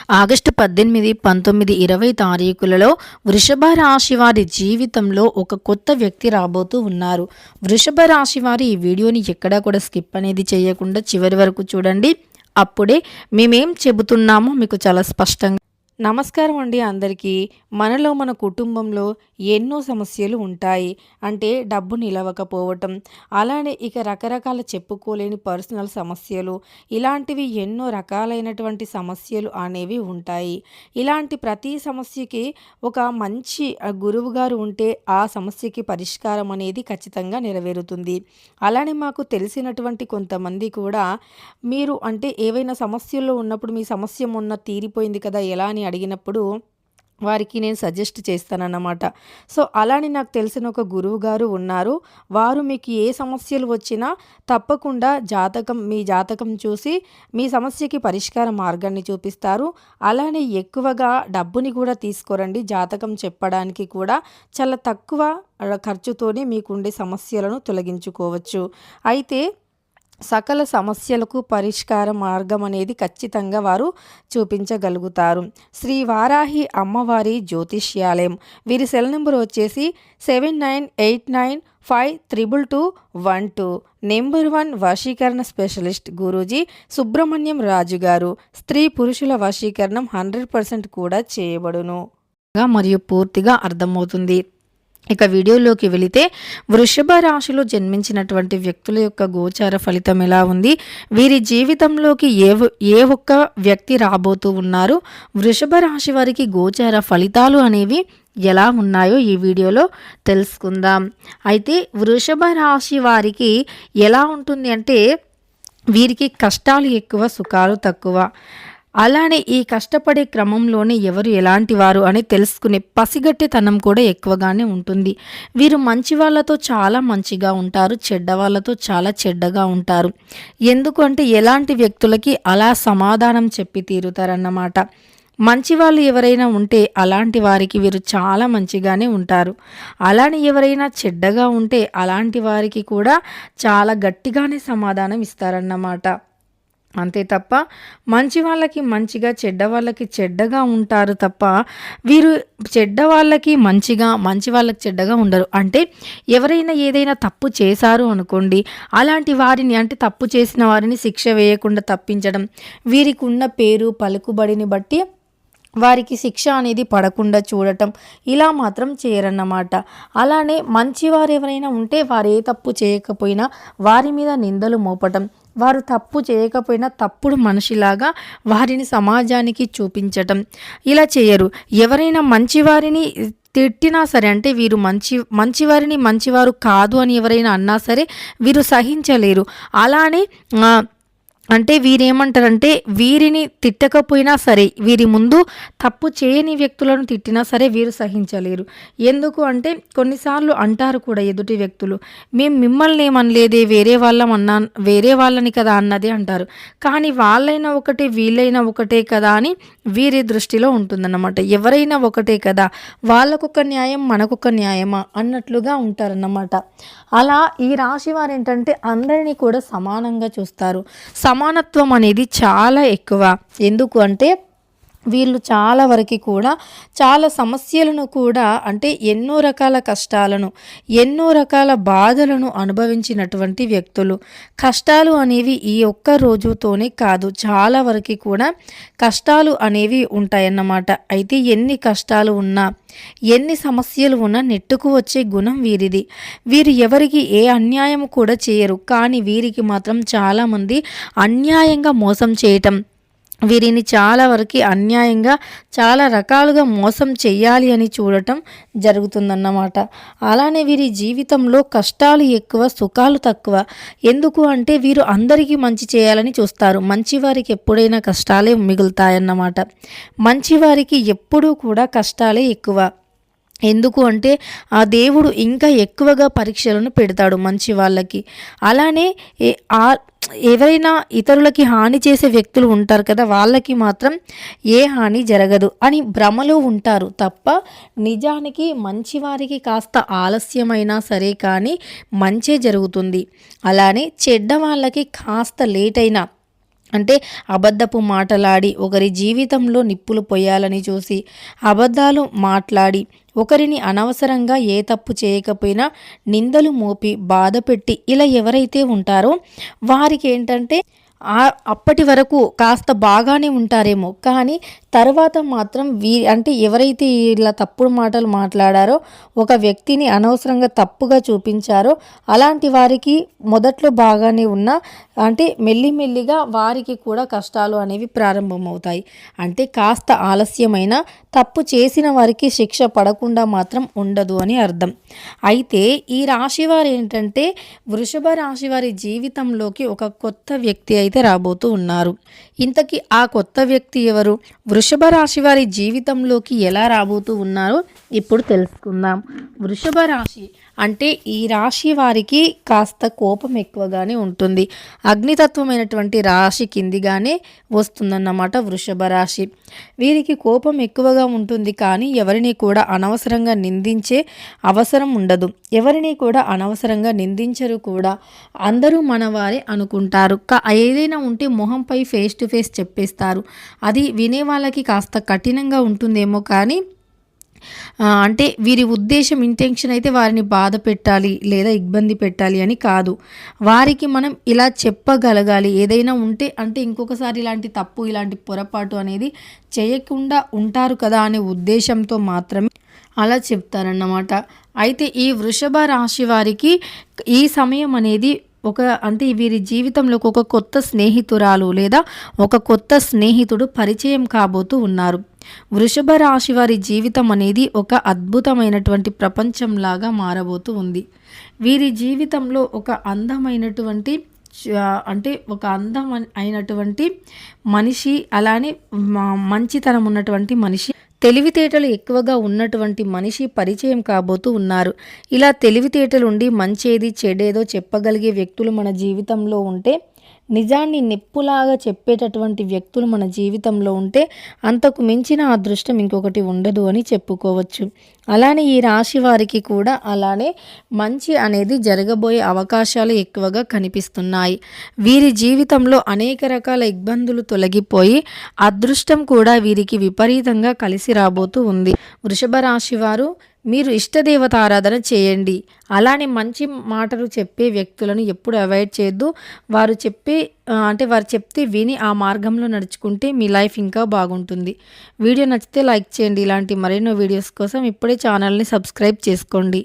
August 18, 19, 20 తారీఖులలో వృషభ రాశి వారి జీవితంలో ఒక కొత్త వ్యక్తి రాబోతూ ఉన్నారు. వృషభ రాశి వారి ఈ వీడియోని ఎక్కడా కూడా స్కిప్ అనేది చేయకుండా చివరి వరకు చూడండి. అప్పుడే మేమేం చెబుతున్నామో మీకు చాలా స్పష్టంగా. నమస్కారం అండి అందరికీ. మనలో మన కుటుంబంలో ఎన్నో సమస్యలు ఉంటాయి. అంటే డబ్బు నిలవకపోవటం, అలానే ఇక రకరకాల చెప్పుకోలేని పర్సనల్ సమస్యలు, ఇలాంటివి ఎన్నో రకాలైనటువంటి సమస్యలు అనేవి ఉంటాయి. ఇలాంటి ప్రతి సమస్యకి ఒక మంచి గురువు గారు ఉంటే ఆ సమస్యకి పరిష్కారం అనేది ఖచ్చితంగా నెరవేరుతుంది. అలానే మాకు తెలిసినటువంటి కొంతమంది కూడా మీరు అంటే ఏవైనా సమస్యల్లో ఉన్నప్పుడు మీ సమస్య మొన్న తీరిపోయింది కదా ఎలా అని అడిగినప్పుడు వారికి నేను సజెస్ట్ చేస్తానన్నమాట. సో అలానే నాకు తెలిసిన ఒక గురువు గారు ఉన్నారు. వారు మీకు ఏ సమస్యలు వచ్చినా తప్పకుండా మీ జాతకం చూసి మీ సమస్యకి పరిష్కార మార్గాన్ని చూపిస్తారు. అలానే ఎక్కువగా డబ్బుని కూడా తీసుకోరండి. జాతకం చెప్పడానికి కూడా చాలా తక్కువ ఖర్చుతోనే మీకుండే సమస్యలను తొలగించుకోవచ్చు. అయితే సకల సమస్యలకు పరిష్కార మార్గం అనేది ఖచ్చితంగా వారు చూపించగలుగుతారు. శ్రీ వారాహి అమ్మవారి జ్యోతిష్యాలయం. వీరి సెల్ నెంబర్ వచ్చేసి 7989532212. నెంబర్ 1 వశీకరణ స్పెషలిస్ట్ గురూజీ సుబ్రహ్మణ్యం రాజు గారు. స్త్రీ పురుషుల వశీకరణం 100% కూడా చేయబడును మరియు పూర్తిగా అర్థమవుతుంది. ఇక వీడియోలోకి వెళితే వృషభ రాశిలో జన్మించినటువంటి వ్యక్తుల యొక్క గోచార ఫలితం ఎలా ఉంది, వీరి జీవితంలోకి ఏ ఒక్క వ్యక్తి రాబోతూ ఉన్నారు, వృషభ రాశి వారికి గోచార ఫలితాలు అనేవి ఎలా ఉన్నాయో ఈ వీడియోలో తెలుసుకుందాం. అయితే వృషభ రాశి వారికి ఎలా ఉంటుంది అంటే వీరికి కష్టాలు ఎక్కువ, సుఖాలు తక్కువ. అలానే ఈ కష్టపడే క్రమంలోనే ఎవరు ఎలాంటి వారు అని తెలుసుకునే పసిగట్టేతనం కూడా ఎక్కువగానే ఉంటుంది. వీరు మంచి వాళ్ళతో చాలా మంచిగా ఉంటారు, చెడ్డ వాళ్ళతో చాలా చెడ్డగా ఉంటారు. ఎందుకంటే ఎలాంటి వ్యక్తులకి అలా సమాధానం చెప్పి తీరుతారన్నమాట. మంచి వాళ్ళు ఎవరైనా ఉంటే అలాంటి వారికి వీరు చాలా మంచిగానే ఉంటారు. అలానే ఎవరైనా చెడ్డగా ఉంటే అలాంటి వారికి కూడా చాలా గట్టిగానే సమాధానం ఇస్తారన్నమాట. అంతే తప్ప మంచి వాళ్ళకి మంచిగా, చెడ్డ వాళ్ళకి చెడ్డగా ఉంటారు తప్ప వీరు చెడ్డ వాళ్ళకి మంచిగా, మంచి వాళ్ళకి చెడ్డగా ఉండరు. అంటే ఎవరైనా ఏదైనా తప్పు చేశారు అనుకోండి, అలాంటి వారిని అంటే తప్పు చేసిన వారిని శిక్ష వేయకుండా తప్పించడం, వీరికి ఉన్న పేరు పలుకుబడిని బట్టి వారికి శిక్ష అనేది పడకుండా చూడటం, ఇలా మాత్రం చేయరన్నమాట. అలానే మంచివారు ఎవరైనా ఉంటే వారు ఏ తప్పు చేయకపోయినా వారి మీద నిందలు మోపటం, వారు తప్పు చేయకపోయినా తప్పుడు మనిషిలాగా వారిని సమాజానికి చూపించటం, ఇలా చేయరు. ఎవరైనా మంచివారిని తిట్టినా సరే, అంటే వీరు మంచివారిని మంచివారు కాదు అని ఎవరైనా అన్నా సరే వీరు సహించలేరు. అలానే అంటే వీరేమంటారంటే వీరిని తిట్టకపోయినా సరే, వీరి ముందు తప్పు చేయని వ్యక్తులను తిట్టినా సరే వీరు సహించలేరు. ఎందుకు అంటే కొన్నిసార్లు అంటారు కూడా ఎదుటి వ్యక్తులు, మేము మిమ్మల్ని ఏమనలేదే, వేరే వాళ్ళని కదా అన్నది అంటారు. కానీ వాళ్ళైనా ఒకటే, వీళ్ళైనా ఒకటే కదా అని వీరి దృష్టిలో ఉంటుందన్నమాట. ఎవరైనా ఒకటే కదా, వాళ్ళకొక న్యాయం మనకొక న్యాయమా అన్నట్లుగా ఉంటారన్నమాట. అలా ఈ రాశి వారు ఏంటంటే అందరినీ కూడా సమానంగా చూస్తారు. సమానత్వం అనేది చాలా ఎక్కువ. ఎందుకు అంటే వీళ్ళు చాలా వరకు కూడా చాలా సమస్యలను కూడా అంటే ఎన్నో రకాల కష్టాలను, ఎన్నో రకాల బాధలను అనుభవించినటువంటి వ్యక్తులు. కష్టాలు అనేవి ఈ ఒక్క రోజుతోనే కాదు, చాలా వరకు కూడా కష్టాలు అనేవి ఉంటాయన్నమాట. అయితే ఎన్ని కష్టాలు ఉన్నా, ఎన్ని సమస్యలు ఉన్నా నెట్టుకు వచ్చే గుణం వీరిది. వీరు ఎవరికి ఏ అన్యాయం కూడా చేయరు. కానీ వీరికి మాత్రం చాలామంది అన్యాయంగా మోసం చేయటం, వీరిని చాలా వరకు అన్యాయంగా చాలా రకాలుగా మోసం చెయ్యాలి అని చూడటం జరుగుతుందన్నమాట. అలానే వీరి జీవితంలో కష్టాలు ఎక్కువ, సుఖాలు తక్కువ. ఎందుకు అంటే వీరు అందరికీ మంచి చేయాలని చూస్తారు. మంచివారికి ఎప్పుడైనా కష్టాలే మిగులుతాయన్నమాట. మంచివారికి ఎప్పుడూ కూడా కష్టాలే ఎక్కువ. ఎందుకు అంటే ఆ దేవుడు ఇంకా ఎక్కువగా పరీక్షలను పెడతాడు మంచి వాళ్ళకి. అలానే ఎవరైనా ఇతరులకి హాని చేసే వ్యక్తులు ఉంటారు కదా, వాళ్ళకి మాత్రం ఏ హాని జరగదు అని భ్రమలో ఉంటారు తప్ప నిజానికి మంచివారికి కాస్త ఆలస్యమైనా సరే కానీ మంచే జరుగుతుంది. అలానే చెడ్డ వాళ్ళకి కాస్త లేట్ అయినా అంటే అబద్ధపు మాటలాడి ఒకరి జీవితంలో నిప్పులు పొయ్యాలని చూసి అబద్ధాలు మాట్లాడి ఒకరిని అనవసరంగా ఏ తప్పు చేయకపోయినా నిందలు మోపి బాధపెట్టి ఇలా ఎవరైతే ఉంటారో వారికి ఏంటంటే అప్పటి వరకు కాస్త బాగానే ఉంటారేమో, కానీ తర్వాత మాత్రం అంటే ఎవరైతే ఇలా తప్పుడు మాటలు మాట్లాడారో ఒక వ్యక్తిని అనవసరంగా తప్పుగా చూపించారో అలాంటి వారికి మొదట్లో బాగానే ఉన్నా అంటే మెల్లిమెల్లిగా వారికి కూడా కష్టాలు అనేవి ప్రారంభమవుతాయి. అంటే కాస్త ఆలస్యమైన తప్పు చేసిన వారికి శిక్ష పడకుండా మాత్రం ఉండదు అని అర్థం. అయితే ఈ రాశి వారు ఏంటంటే వృషభ రాశి వారి జీవితంలోకి ఒక కొత్త వ్యక్తి అయితే రాబోతూ ఉన్నారు. ఇంతకీ ఆ కొత్త వ్యక్తి ఎవరు? వృషభ రాశి వారి జీవితంలోకి ఎలా రాబోతూ ఉన్నారో ఇప్పుడు తెలుసుకుందాం. వృషభ రాశి అంటే ఈ రాశి వారికి కాస్త కోపం ఎక్కువగానే ఉంటుంది. అగ్నితత్వమైనటువంటి రాశి కిందిగానే వస్తుందన్నమాట వృషభ రాశి. వీరికి కోపం ఎక్కువగా ఉంటుంది, కానీ ఎవరిని కూడా అనవసరంగా నిందించే అవసరం ఉండదు. ఎవరిని కూడా అనవసరంగా నిందించరు కూడా. అందరూ మనవారే అనుకుంటారు. ఏదైనా ఉంటే మొహంపై ఫేస్ టు ఫేస్ చెప్పేస్తారు. అది వినే వాళ్ళకి కాస్త కఠినంగా ఉంటుందేమో, కానీ అంటే వీరి ఉద్దేశం ఇంటెన్షన్ అయితే వారిని బాధ పెట్టాలి లేదా ఇబ్బంది పెట్టాలి అని కాదు. వారికి మనం ఇలా చెప్పగలగాలి. ఏదైనా ఉంటే అంటే ఇంకొకసారి ఇలాంటి తప్పు ఇలాంటి పొరపాటు అనేది చేయకుండా ఉంటారు కదా అనే ఉద్దేశంతో మాత్రమే అలా చెప్తారన్నమాట. అయితే ఈ వృషభ రాశి వారికి ఈ సమయం అనేది అంటే వీరి జీవితంలోకి ఒక కొత్త స్నేహితురాలు లేదా ఒక కొత్త స్నేహితుడు పరిచయం కాబోతూ ఉన్నారు. వృషభ రాశి వారి జీవితం అనేది ఒక అద్భుతమైనటువంటి ప్రపంచంలాగా మారబోతూ ఉంది. వీరి జీవితంలో ఒక అందమైనటువంటి అంటే ఒక అయినటువంటి మనిషి, అలానే మంచితనం ఉన్నటువంటి మనిషి, తెలివితేటలు ఎక్కువగా ఉన్నటువంటి మనిషి పరిచయం కాబోతూ ఉన్నారు. ఇలా తెలివితేటలు ఉండి మంచేది చెడేదో చెప్పగలిగే వ్యక్తులు మన జీవితంలో ఉంటే, నిజాన్ని నిప్పులాగా చెప్పేటటువంటి వ్యక్తులు మన జీవితంలో ఉంటే అంతకు మించిన అదృష్టం ఇంకొకటి ఉండదు అని చెప్పుకోవచ్చు. అలానే ఈ రాశి వారికి కూడా అలానే మంచి అనేది జరగబోయే అవకాశాలు ఎక్కువగా కనిపిస్తున్నాయి. వీరి జీవితంలో అనేక రకాల ఇబ్బందులు తొలగిపోయి అదృష్టం కూడా వీరికి విపరీతంగా కలిసి రాబోతూ ఉంది. వృషభ రాశి వారు మీరు ఇష్టదేవత ఆరాధన చేయండి. అలానే మంచి మాటలు చెప్పే వ్యక్తులను ఎప్పుడు అవాయిడ్ చేయొద్దు. వారు చెప్తే విని ఆ మార్గంలో నడుచుకుంటే మీ లైఫ్ ఇంకా బాగుంటుంది. వీడియో నచ్చితే లైక్ చేయండి. ఇలాంటి మరెన్నో వీడియోస్ కోసం ఇప్పుడే ఛానల్ని సబ్స్క్రైబ్ చేసుకోండి.